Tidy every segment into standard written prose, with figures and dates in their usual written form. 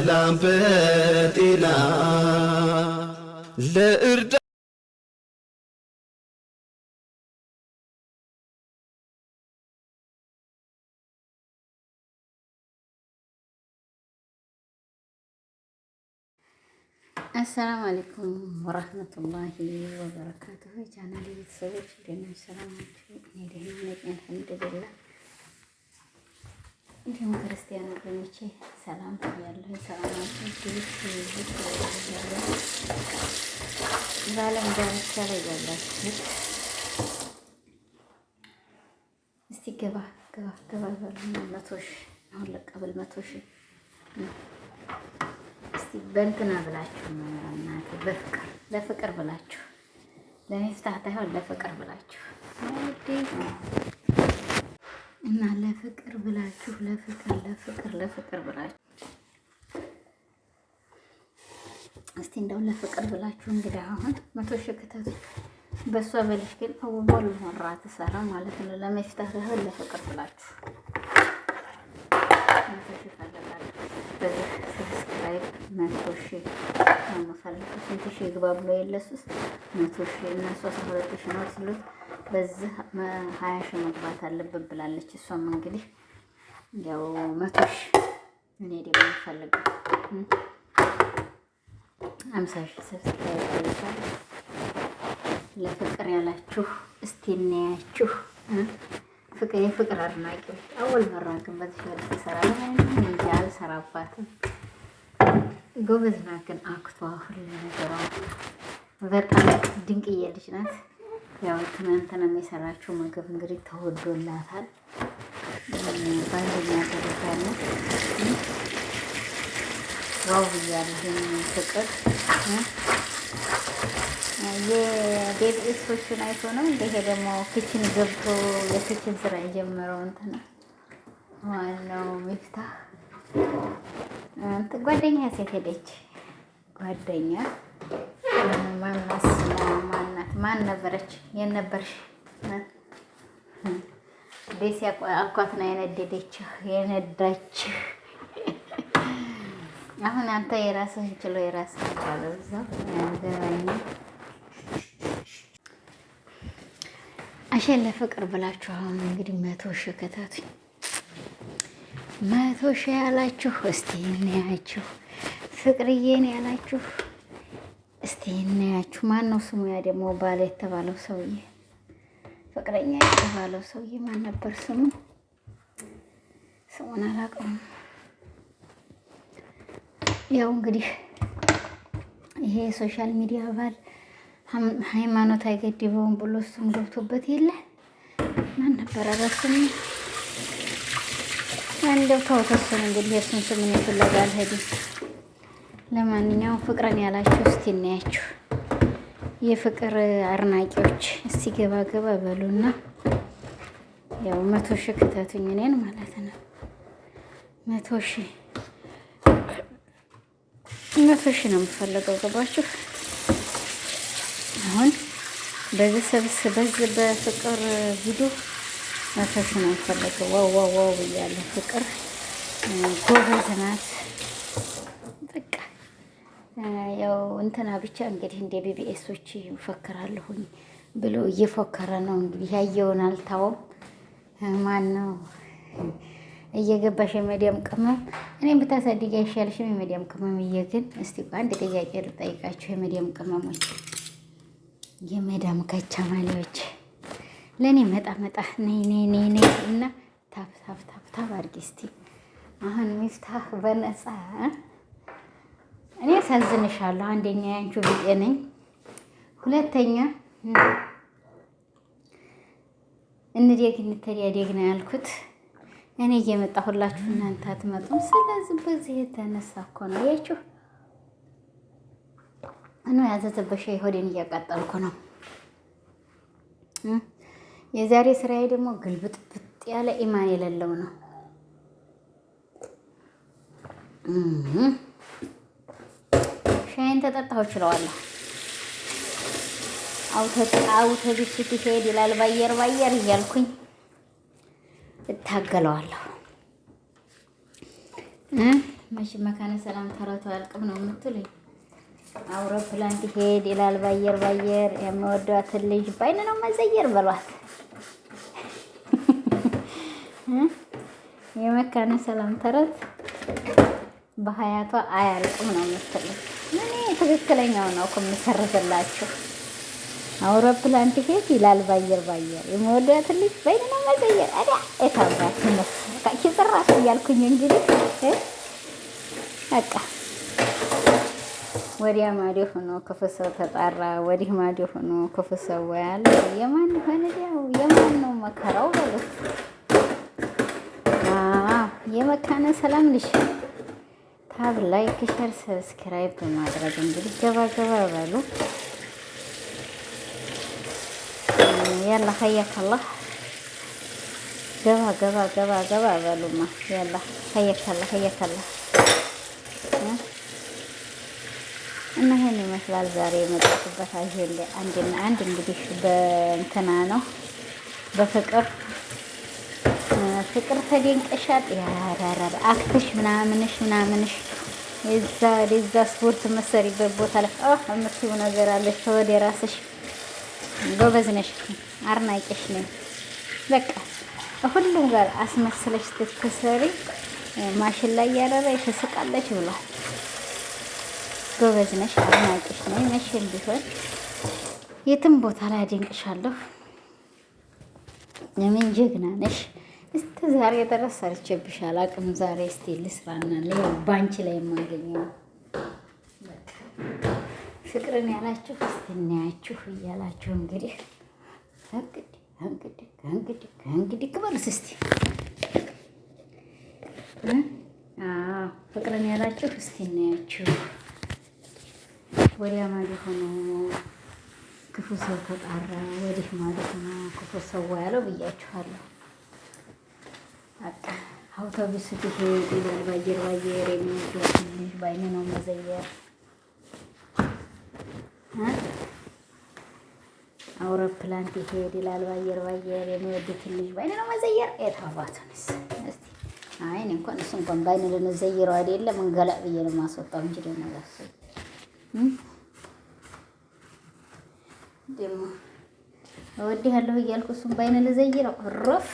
በሰላም በጤና ለእርዳ አሰላሙ አለይኩም ወራህመቱላሂ ወበረካቱሁ። ቻናሌ ቤተሰቦች ደህና ሰላም ናችሁ? እኔ ደህና ነኝ አልሐምዱሊላህ። እንዲሁም ክርስቲያን ወገኖቼ ሰላም ያለው ሰላማችሁ በዓለም ዳርቻ ላይ ያላችሁ እስቲ ገባ ይበሉ። 100 ሺህ አሁን ለቀበል 100 ሺህ በእንትና ብላችሁ እናቴ ለፍቅር ብላችሁ ለሚፍታህ ታይሆን ለፍቅር ብላችሁ እና ለፍቅር ብላችሁ ለፍቅር ብላችሁ እስቲ እንደው ለፍቅር ብላችሁ እንግዲህ አሁን 100 ሺህ ከተቱ በሷ በልሽ ግን አወል መራ ተሰራ ማለት ነው። ለሚፍታህ ታይሆን ለፍቅር ብላችሁ 100 ሺህ ታደርጋላችሁ። በዚህ ሰብስክራይብ 100 ሺህ ነው የምፈልገው። ስንት ሺህ ይግባ ብሎ የለሱስ 100 ሺህ እና 12 ሺህ ነው ሲሉት በዚህ 20 ሺህ መግባት አለበት ብላለች። እሷም እንግዲህ ያው 100 ሺህ እኔ ደግሞ የምፈልገው 50 ሺህ ሰብስክራይብ አለቻለ። ለፍቅር ያላችሁ እስቲ እናያችሁ። የፍቅር አድናቂዎች አወል መራ ግን በዚህ ወደ ተሰራ እንጂ አልሰራባትም። ጎበዝ ናት ግን አክቷ ሁሉ ነገሯ በጣም ድንቅዬ ልጅ ናት። ያው ትናንትና የሰራችው ምግብ እንግዲህ ተወዶላታል። በአንደኛ ደረጃ ነው። ዋው ብያለሁ። ፍቅር የቤተሰቦቹን አይቶ ነው ይሄ ደግሞ ኪችን ገብቶ የኪችን ስራ የጀመረው እንትና ዋናው ሚፍታህ ጓደኛ ሴት ሄደች። ጓደኛ ማን ነበረች? የነበርሽ ደስ አኳት ነው የነዳች። አሁን አንተ የራስህን ችሎ የራስህን ባለው እዛው ያገባኝ አሸን ለፍቅር ብላችሁ አሁን እንግዲህ 100 ሺህ ከታቱኝ 100 ሺህ ያላችሁ እስቲ እናያችሁ። ፍቅርዬን ያላችሁ እስቲ እናያችሁ። ማን ነው ስሙ? ያ ደግሞ ባል የተባለው ሰውዬ ፍቅረኛ የተባለው ሰውዬ ማን ነበር ስሙ? ስሙን አላውቀውም። ያው እንግዲህ ይሄ ሶሻል ሚዲያ ባል ሃይማኖት አይገድበውም ብሎ እሱም ገብቶበት የለ ማን ነበር አላስም እንደው ተውተሱን እንግዲህ የእሱን ስም እኔ ፍለጋ አልሄድም። ለማንኛውም ፍቅርን ያላችሁ እስቲ እናያችሁ። የፍቅር አድናቂዎች እስቲ ገባ በሉና ያው 100 ሺህ ከተቱኝ እኔን ማለት ነው። 100 ሺህ ነው የምፈልገው። ገባችሁ? አሁን በዚህ በፍቅር ቪዲዮ 100 ሺህ ነው የምፈልገው። ዋው ብያለሁ። ፍቅር ጎበዝ ናት። በቃ ያው እንትና ብቻ እንግዲህ እንደ ቢቢኤሶች ይፎክራለሁኝ ብሎ እየፎከረ ነው እንግዲህ። ያየውን አልታወም። ማን ነው እየገባሽ የመዲያም ቅመም እኔም ብታሳድጊ አይሻልሽም? የመዲያም ቅመም ግን እስቲ አንድ ጥያቄ ልጠይቃችሁ። የመዲያም ቅመሞች የመዳም ከቻማሌዎች ለእኔ መጣ ነይ እና ታፍ አድርጊ እስቲ። አሁን ሚፍታህ በነፃ እኔ ሳዝንሻለሁ። አንደኛ ያንቺ ቢጤ ነኝ፣ ሁለተኛ እንተዲያደግ ነው ያልኩት እኔ እየመጣሁላችሁ እናንተ አትመጡም። ስለዚህ በዚህ የተነሳ እኮ ነው ያችሁ እኔ ያዘዘበሽ ሆዴን እያቃጠልኩ ነው። የዛሬ ስራዬ ደግሞ ግልብጥብጥ ያለ ኢማን የሌለው ነው። ሻይን ተጠጣሁ እችለዋለሁ። አውቶቢስ ስትሄድ ይላል ባየር እያልኩኝ እታገለዋለሁ። መቼ መካነ ሰላም ተረቱ አያልቅም ነው የምትሉኝ? አውሮፕላን ትሄድ ይላል ባየር ባየር የምወዷትን ልጅ ባይን ነው መዘየር በሏት። የመካነ ሰላም ተረት በሀያቷ አያልቅም ነው የምትሉኝ? እኔ ትክክለኛው ነው እኮ የምሰርትላችሁ። አውሮፕላን ትሄድ ይላል ባየር ባየር የምወዷትን ልጅ ባይን ነው መዘየር። አዳ እታባት ነው ከኪስራስ እያልኩኝ እንግዲህ በቃ ወዲያ ማዶ ሆኖ ክፉ ሰው ተጣራ፣ ወዲህ ማዶ ሆኖ ክፉ ሰው ያለ የማን ሆነ ያው የማን ነው መከራው በሉት። የመካነ ሰላም ልጅ ታብ ላይክ፣ ሼር፣ ሰብስክራይብ በማድረግ እንግዲህ ገባ ገባ በሉ። ያላ ሀያከላህ ገባ ገባ ገባ ገባ በሉማ። ያላ ሀያከላህ ሀያከላህ እና ይሄን ይመስላል ዛሬ የመጣሁበት አጀንዳ አንድና አንድ እንግዲህ በእንትና ነው በፍቅር ተደንቀሻል ያራራራ አክትሽ ምናምንሽ የዛ ስፖርት መሰሪበት ቦታ ላይ የምትይው ነገር አለሽ። ወደ ራስሽ ጎበዝ ነሽ፣ አድናቂሽ ነኝ። በቃ ሁሉም ጋር አስመስለሽ ስትሰሪ ማሽን ላይ ያረራይ ትስቃለች ብሏል። ጎበዝ ነሽ፣ አድናቂሽ ነኝ። መቼም ቢሆን የትም ቦታ ላይ አደንቅሻለሁ። የምን ጀግና ነሽ። እስከ ዛሬ ድረስ ሰርቼብሽ አላውቅም። ዛሬ እስቲ ልስራና ባንቺ ላይ የማገኘው ፍቅርን ያላችሁ እስቲ እናያችሁ እያላችሁ እንግዲህ እንግዲህ ክበሉት እስቲ ፍቅርን ያላችሁ እስቲ እናያችሁ። ወዲያ ማዶ ሆኖ ክፉ ሰው ተጣራ፣ ወዲህ ማዶ ሆኖ ክፉ ሰው ያለው ብያችኋለሁ። በቃ አውቶቡስ ትሄድ ይላል ባየር ባየር የሚወዷትን ልጅ ባይን ነው መዘየር። አውሮፕላን ትሄድ ይላል ባየር ባየር የሚወዱትን ልጅ ባይን ነው መዘየር። የታባቱንስ እስቲ አይ እኔ እንኳን ባይን ልንዘይረው አይደለም እንገላብ ብዬ ነው የማስወጣው እንጂ ደግሞ ራሱ ደግሞ እወድሃለሁ እያልኩ እሱም ባይን ልዘይረው ረፍ።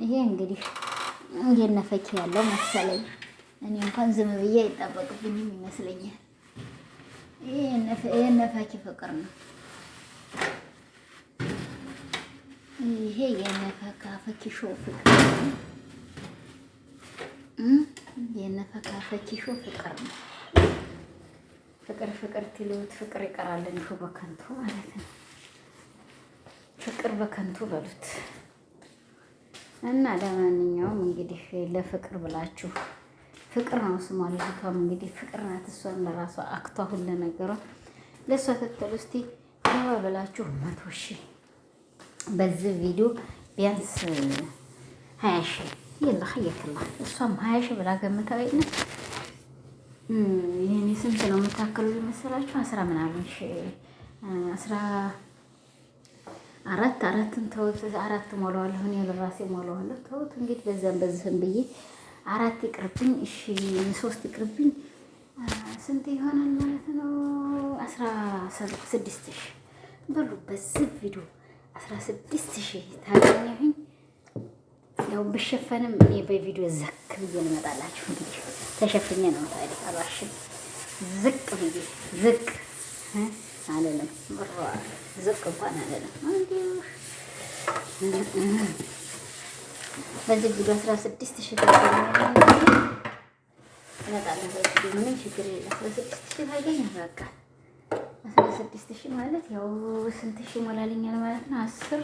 ይሄ እንግዲህ እየነፈኪ ያለው መሰለኝ። እኔ እንኳን ዝም ብዬ አይጠበቅብኝም ይመስለኛል። ይሄ የነፈኪ ፍቅር ነው። ይሄ የነፈካፈኪ ሾው ፍቅር ነው። የነፈካፈኪ ሾው ፍቅር ነው። ፍቅር ትሉት ፍቅር ይቀራል እንዲሁ በከንቱ ማለት ነው። ፍቅር በከንቱ በሉት እና ለማንኛውም እንግዲህ ለፍቅር ብላችሁ ፍቅር ነው ስሟ። ልጅቷም እንግዲህ ፍቅር ናት። እሷን ለራሷ አክቷ ሁሉ ነገሯ ለእሷ ተተሉ። እስቲ ገባ ብላችሁ 100 ሺህ በዚህ ቪዲዮ ቢያንስ 20 ሺህ ይላ ሀየክላ እሷም 20 ሺህ ብላ ገምታዊ ነው። ይሄኔ ስንት ነው የምታከሉ መሰላችሁ? 10 ምናምን ሺህ 14 ተውት። 4 ሞላዋለሁ እኔ ለራሴ ሞላዋለሁ። ተውት እንግዲህ በዚህም ብዬ 4 ይቅርብኝ። እሺ 3 ይቅርብኝ። ስንት ይሆናል ማለት ነው? 16 ሺህ በሉ። በዚህ ቪዲዮ 16 ሺህ ታገኘሁኝ። ያው ብሸፈንም እኔ በቪዲዮ ዘክ ብዬ ልመጣላችሁ። እንግዲህ ተሸፍኜ ነው ታዲያ አባሽን ዝቅ ብዬ ዝቅ አለለም ብሯ ዝቅ እንኳን አለለም። በዚህ ቪዲዮ 16 ሺህ እመጣለሁ። በቪዲዮ ምንም ችግር የለም። 16 ሺህ ታገኘ በቃ 16 ሺህ ማለት ያው ስንት ሺህ ሞላልኛል ማለት ነው? 10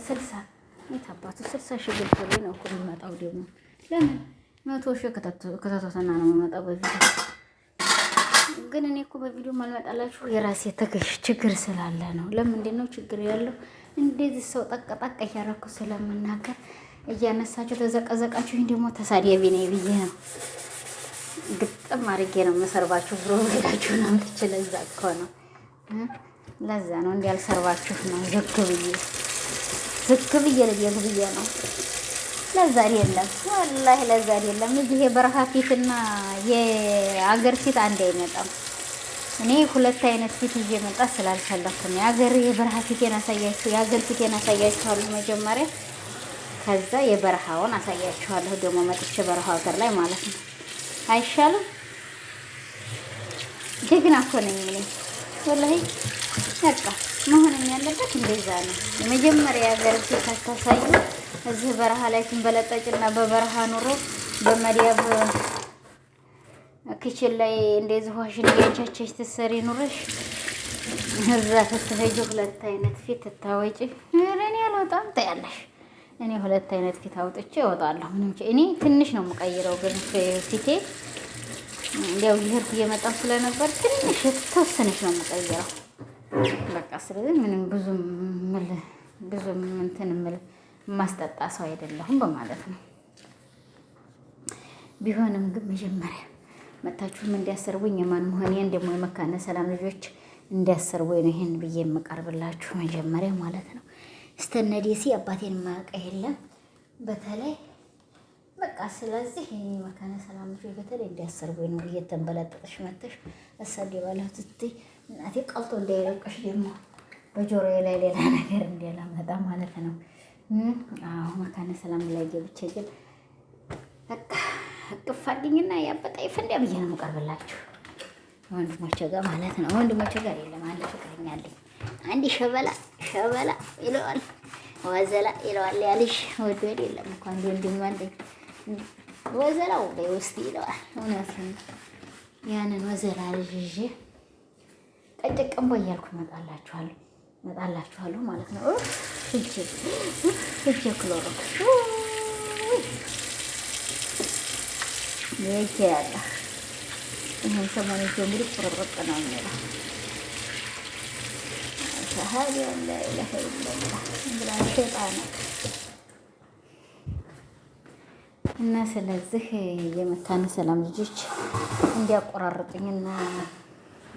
60 የታባቱ 60 ሺህ ግልጽ ነው እኮ የሚመጣው። ደግሞ ለምን 100 ሺህ ከተቶተና ነው የሚመጣው በቪዲዮ። ግን እኔ እኮ በቪዲዮ ማልመጣላችሁ የራሴ ተገሽ ችግር ስላለ ነው። ለምንድን ነው ችግር ያለው? እንደዚህ ሰው ጠቅጠቅ እያደረኩ ስለምናገር እያነሳችሁ ተዘቀዘቃችሁኝ ደግሞ ተሳዳቢ ነኝ ብዬ ነው ግጥም አድርጌ ነው መሰርባችሁ። ብሮ ሄዳችሁ ነው የምትችል። ለዛ እኮ ነው ለዛ ነው እንዲያልሰርባችሁ ነው ዝክ ብዬ ልየግ ብዬ ነው ለዛ አይደለም ወላሂ ለዛ አይደለም። እዚህ የበረሃ ፊትና የአገር ፊት አንድ አይመጣም። እኔ ሁለት አይነት ፊት ይዤ መጣት ስላልፈለኩ ነው። የበረሃ ፊቴን አሳያችሁ፣ የአገር ፊቴን አሳያችኋለሁ መጀመሪያ። ከዛ የበረሃውን አሳያችኋለሁ ደግሞ መጥቼ በረሃው ሀገር ላይ ማለት ነው። አይሻልም? ጀግና እኮ ነኝ እኔ ወላሂ። በቃ መሆንም ያለበት እንደዛ ነው። የመጀመሪያ የሀገር ፊት አታሳዩ። እዚህ በረሃ ላይ ትንበለጠጭና በበረሃ ኑሮ በመዲያብ ክችን ላይ እንደዚህ ዋሽን እያቻቸች ትሰሪ ኑረሽ እዛ ስትሄጂ ሁለት አይነት ፊት ትታወጪ። እኔ አልወጣም ታያለሽ። እኔ ሁለት አይነት ፊት አውጥቼ እወጣለሁ። ምንም እኔ ትንሽ ነው የምቀይረው፣ ግን ፊቴ እንዲያው ይሄርኩ እየመጣሁ ስለነበር ትንሽ የተወሰነች ነው የምቀይረው። በቃ ስለዚህ ምንም ብዙም እንትን የማስጠጣ ሰው አይደለሁም በማለት ነው። ቢሆንም ግን መጀመሪያ መታችሁም እንዲያሰርቡኝ የማን መሆኔን ደግሞ የመካነ ሰላም ልጆች እንዲያሰርቡኝ ነው ይሄን ብዬ የምቀርብላችሁ መጀመሪያ ማለት ነው። እስተነ ደሴ አባቴን የማያውቅ የለም በተለይ በቃ። ስለዚህ የመካነ ሰላም ልጆች በተለይ እንዲያሰርቡኝ ነው። እየተንበለጠጥሽ መተሽ እሰደባለሁ ትትይ እናቴ ቀልጦ እንዳይለቅሽ ደግሞ በጆሮዬ ላይ ሌላ ነገር እንዳላመጣ ማለት ነው። አዎ መካነ ሰላም ላይ ገብቼ ግን በቃ እቅፋልኝና ያበጣ ይፈንዳ ብዬ ነው የምቀርብላችሁ ወንድሞቼ ጋር ማለት ነው። ወንድሞቼ ጋር የለም አንድ ፍቅረኛ አለኝ። አንድ ሸበላ ይለዋል፣ ወዘላ ይለዋል። ያልሽ ወዶ የለም እኮ አንድ ወንድም አለኝ። ወዘላው በውስጥ ይለዋል። እውነት ነው። ያንን ወዘላ ልጅ ይዤ ቀጭቀምቦ እያልኩ እመጣላችኋለሁ ማለት ነው። እጄ ክሎሮክስ ይሄ ያለ ይሄን ሰሞኑን እንግዲህ ቁርጥርጥ ነው የሚለው ሻሃዳ ላ ኢላሀ ኢለላህ ብላ ሸይጣን እና ስለዚህ የመካነ ሰላም ልጆች እንዲያቆራርጡኝና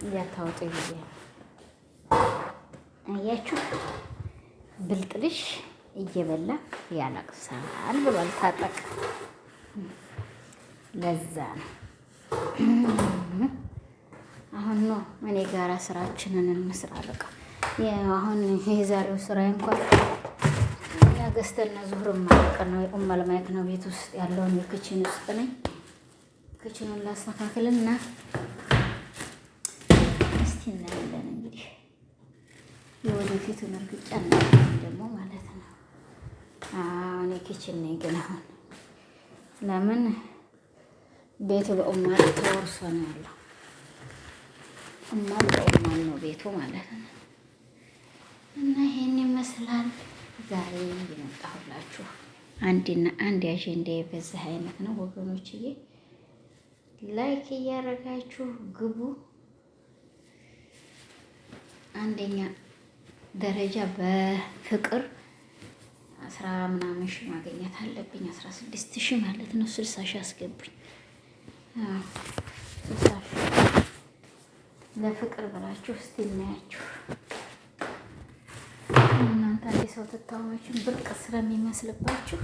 እያታወጡ ይዤ አያችሁ ብልጥ ልጅ እየበላ ያለቅሳል ብሏል ታጠቅ። ለዛ ነው አሁን ነው እኔ ጋራ ስራችንን እንስራ። በቃ አሁን የዛሬው ስራ እንኳን ያገስተና ዙህር ማለቅ ነው። ኡመል ማይክ ነው ቤት ውስጥ ያለውን የክችን ውስጥ ነኝ። ክችኑን ላስተካክልና እስቲ እናያለን እንግዲህ የወደፊቱን እርግጫ እናያለን ደግሞ ማለት ነው። እኔ ክችን ነኝ ግን አሁን ለምን ቤቱ በኡማር ተወርሶ ነው ያለው። ኡማር በኡማር ነው ቤቱ ማለት ነው። እና ይሄን ይመስላል ዛሬ የመጣሁላችሁ አንድና አንድ አጀንዳ በዚህ አይነት ነው ወገኖችዬ። ላይክ እያደረጋችሁ ግቡ። አንደኛ ደረጃ በፍቅር 10 ምናምን ሺህ ማግኘት አለብኝ። 16 ሺህ ማለት ነው። 60 ሺህ አስገቡኝ። 60 ሺህ ለፍቅር ብላችሁ እስቲ እናያችሁ። እናንተ አንድ ሰው ትታወችን ብርቅ ስለሚመስልባችሁ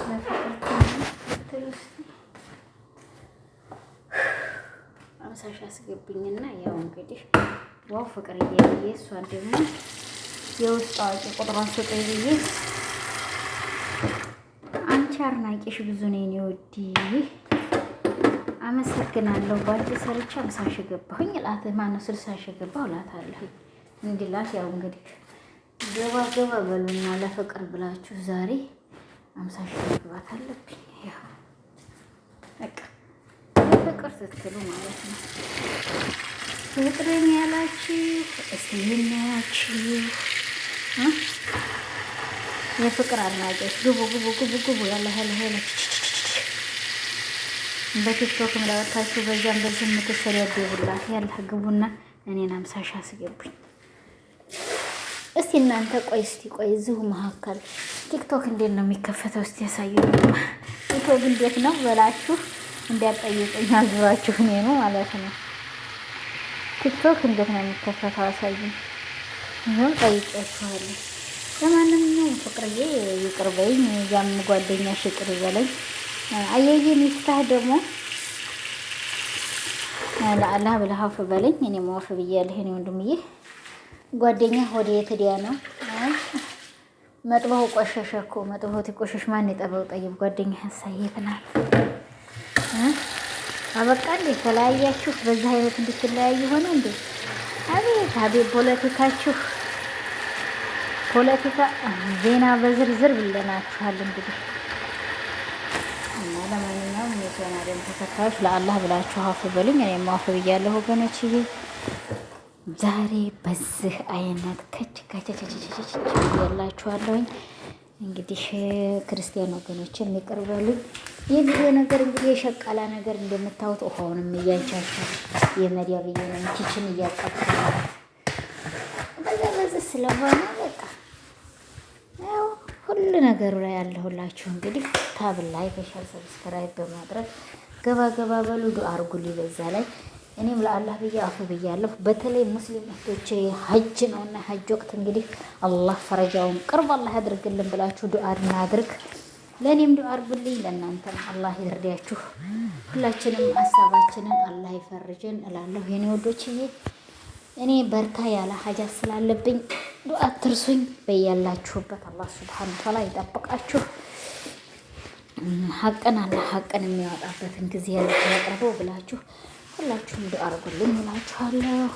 ለፍቅር ትሉ እስቲ 50 ሺህ አስገቡኝና ያው እንግዲህ ዋው ፍቅር እየብዬ እሷን ደግሞ የውስጥ አዋቂ ቁጥሯን ስጠኝ ብዬ አንቺ አድናቂሽ ብዙ ነኝ የወዲ አመሰግናለሁ። ባንቺ ሰርቻ 50 ሺህ ገባሁኝ እላት ማነው 60 ሺህ ገባሁ እላታለሁ። እንዲላት ያው እንግዲህ ገባ በሉና ለፍቅር ብላችሁ ዛሬ 50 ሺህ መግባት አለብኝ። ያው በቃ ለፍቅር ስትሉ ማለት ነው። ፍቅርን ያላችሁ እስቲ እናያችሁ የፍቅር አድናቂዎች ግቡ ያለ በቲክቶክም ለወጣችሁ በዛም በዚህ የምትሰሪያደቡላት ያለ ግቡና እኔን 50 ሺህ አስገቡኝ እስቲ እናንተ። ቆይ እዚሁ መካከል ቲክቶክ እንዴት ነው የሚከፈተው? እስቲ ያሳዩኝ። ቲክቶክ እንዴት ነው በላችሁ እንዲያጠይቁኝ አዙራችሁ እኔ ነው ማለት ነው። ቲክቶክ እንዴት ነው የሚከፈተው? አሳዩኝ። ይኸው ጠይቄያችኋለሁ። ለማንኛውም ፍቅርዬ ይቅር በይኝ፣ ያም ጓደኛሽ ይቅር ይበለኝ። አያዬ ሚፍታህ ደግሞ ለአላህ ብለህ አፍ በለኝ። እኔም አፍ ብያለሁ። እኔ ወንድምዬ ጓደኛ ወደ የት ሄዳ ነው? መጥበው ቆሸሸ እኮ። መጥበው ትቆሸሽ ማን የጠበው? ጠይብ ጓደኛ ያሳየትናል። አበቃ እንዴ? ተለያያችሁ? በዛ አይነት እንድትለያዩ ሆነ እንዴ? አቤት አቤት! ፖለቲካ ዜና በዝርዝር ብለናችኋል እንግዲህ። እና ለማንኛውም የቻናሌን ተከታዮች ለአላህ ብላችሁ አፍ በሉኝ። እኔም አፍ ብያለሁ ወገኖችዬ። ዛሬ በዚህ አይነት ከች ያላችኋለሁኝ። እንግዲህ ክርስቲያን ወገኖች ይቅር በሉኝ። የቪዲዮ ነገር እንግዲህ የሸቃላ ነገር እንደምታዩት ውሃውንም እያንቻቻል የመዲያ ብዬ ነው ኪችን እያቀበለ በዚህ ስለሆነ በቃ ያው ሁሉ ነገሩ ላይ ያለሁላችሁ እንግዲህ ታብ ላይ ከሻል ሰብስክራይብ በማድረግ ገባ በሉ ዱአ አርጉልኝ። በዛ ላይ እኔም ለአላህ ብዬ አፍ ብያለሁ። በተለይ ሙስሊም እህቶቼ ሀጅ ነውና ሀጅ ወቅት እንግዲህ አላህ ፈረጃውን ቅርብ አላህ ያድርግልን ብላችሁ ዱአ እናድርግ። ለእኔም ዱአ አርጉልኝ፣ ለእናንተም አላህ ይርዳችሁ። ሁላችንም ሀሳባችንን አላህ ይፈርጀን እላለሁ የኔ ወዶችዬ። እኔ በርታ ያለ ሀጃት ስላለብኝ ዱአ አትርሱኝ። በያላችሁበት አላህ ሱብሓነሁ ወተዓላ ይጠብቃችሁ። ሀቅን አላህ ሀቅን የሚያወጣበትን ጊዜ ያቀርበው ብላችሁ ሁላችሁም ዱአ አርጉልኝ እላችኋለሁ።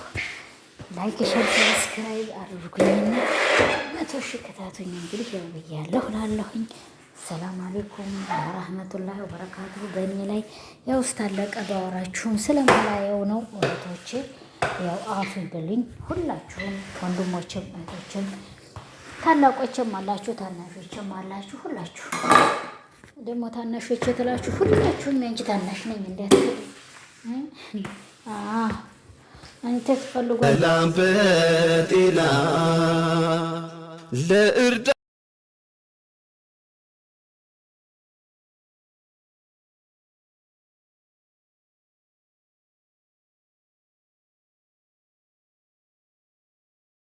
ላይክ ሸር ሰብስክራይብ አድርጉኝና 100 ሺህ ክታቱኝ። እንግዲህ ያው ብያለሁ እላለሁኝ። ሰላም አለይኩም ወራህመቱላሂ ወበረካቱሁ። በእኔ ላይ ያው ስታለቀ ባወራችሁም ስለማላየው ነው ወራቶቼ። ያው አፍ ይበሉኝ ሁላችሁም፣ ወንድሞችም እህቶችም፣ ታላቆችም አላችሁ ታናሾችም አላችሁ። ሁላችሁ ደግሞ ታናሾች ትላችሁ ሁላችሁም ያንቺ ታናሽ ነኝ እንዳትሉ አንተ ትፈልጉ ሰላም በጤና ለእርዳ